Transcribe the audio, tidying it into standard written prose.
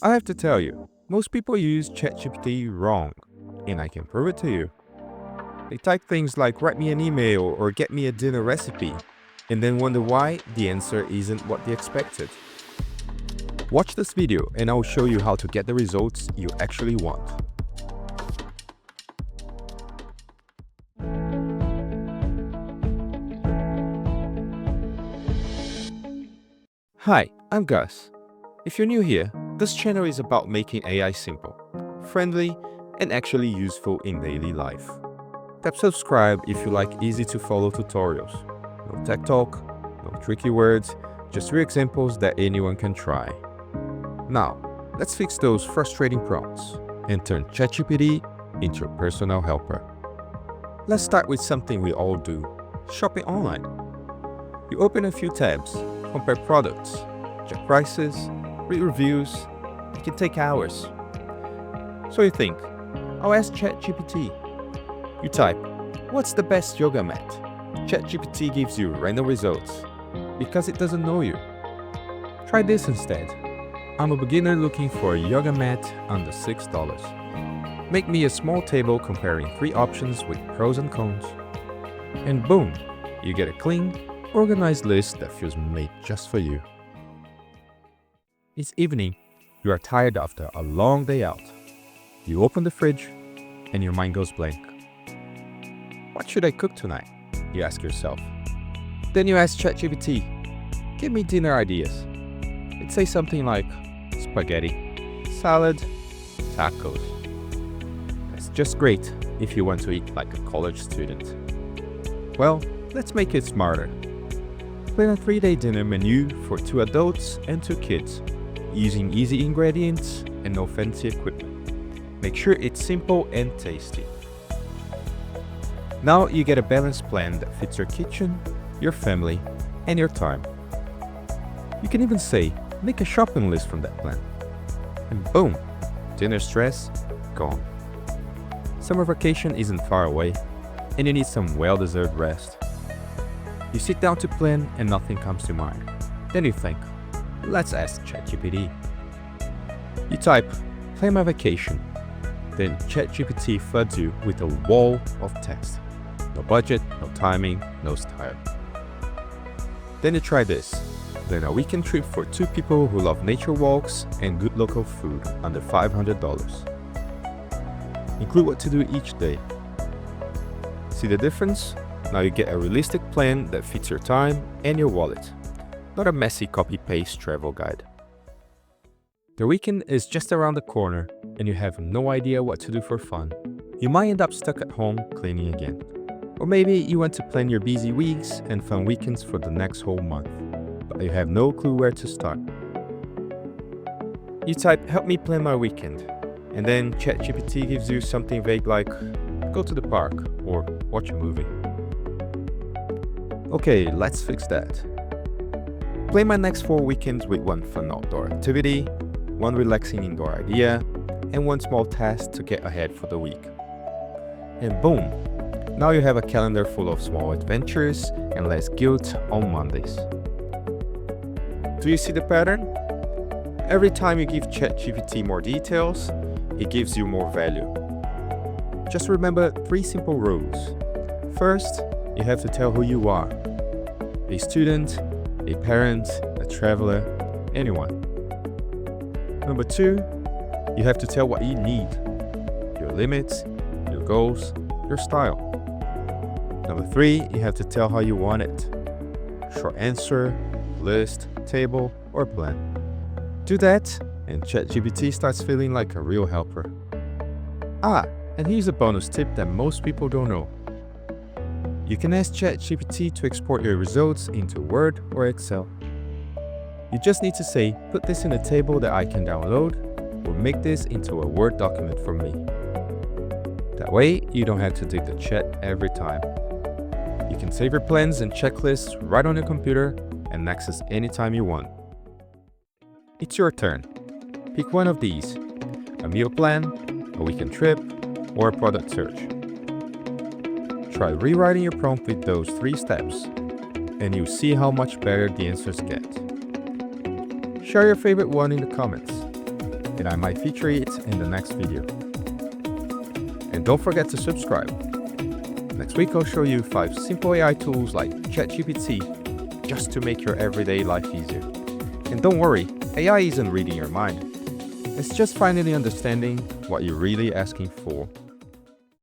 I have to tell you, most people use ChatGPT wrong, and I can prove it to you. They type things like write me an email or get me a dinner recipe, and then wonder why the answer isn't what they expected. Watch this video and I'll show you how to get the results you actually want. Hi, I'm Gus. If you're new here, this channel is about making AI simple, friendly, and actually useful in daily life. Tap subscribe if you like easy to follow tutorials. No tech talk, no tricky words, just real examples that anyone can try. Now, let's fix those frustrating prompts and turn ChatGPT into a personal helper. Let's start with something we all do, shopping online. You open a few tabs, compare products, check prices, read reviews. It can take hours. So you think, I'll ask ChatGPT. You type, what's the best yoga mat? ChatGPT gives you random results because it doesn't know you. Try this instead. I'm a beginner looking for a yoga mat under $6. Make me a small table comparing 3 options with pros and cons. And boom, you get a clean, organized list that feels made just for you. It's evening. You are tired after a long day out. You open the fridge and your mind goes blank. What should I cook tonight? You ask yourself. Then you ask ChatGPT, give me dinner ideas. It says something like spaghetti, salad, tacos. That's just great if you want to eat like a college student. Well, let's make it smarter. Plan a 3-day dinner menu for 2 adults and 2 kids, using easy ingredients and no fancy equipment. Make sure it's simple and tasty. Now you get a balanced plan that fits your kitchen, your family, and your time. You can even say, make a shopping list from that plan. And boom, dinner stress gone. Summer vacation isn't far away, and you need some well-deserved rest. You sit down to plan and nothing comes to mind. Then you think, let's ask ChatGPT. You type, plan my vacation. Then ChatGPT floods you with a wall of text. No budget, no timing, no style. Then you try this. Plan a weekend trip for 2 people who love nature walks and good local food under $500. Include what to do each day. See the difference? Now you get a realistic plan that fits your time and your wallet, not a messy copy-paste travel guide. The weekend is just around the corner and you have no idea what to do for fun. You might end up stuck at home cleaning again. Or maybe you want to plan your busy weeks and fun weekends for the next whole month, but you have no clue where to start. You type, help me plan my weekend, and then ChatGPT gives you something vague like, go to the park or watch a movie. Okay, let's fix that. Plan my next 4 weekends with 1 fun outdoor activity, 1 relaxing indoor idea, and 1 small task to get ahead for the week. And boom, now you have a calendar full of small adventures and less guilt on Mondays. Do you see the pattern? Every time you give ChatGPT more details, it gives you more value. Just remember 3 simple rules. First, you have to tell who you are. A student, a parent, a traveler, anyone. Number 2, you have to tell what you need. Your limits, your goals, your style. Number 3, you have to tell how you want it. Short answer, list, table, or plan. Do that, and ChatGPT starts feeling like a real helper. And here's a bonus tip that most people don't know. You can ask ChatGPT to export your results into Word or Excel. You just need to say, put this in a table that I can download, or make this into a Word document for me. That way, you don't have to dig the chat every time. You can save your plans and checklists right on your computer and access anytime you want. It's your turn. Pick one of these, a meal plan, a weekend trip, or a product search. Try rewriting your prompt with those 3 steps, and you'll see how much better the answers get. Share your favorite one in the comments. and I might feature it in the next video. And don't forget to subscribe. Next week I'll show you 5 simple AI tools like ChatGPT just to make your everyday life easier. And don't worry, AI isn't reading your mind. It's just finally understanding what you're really asking for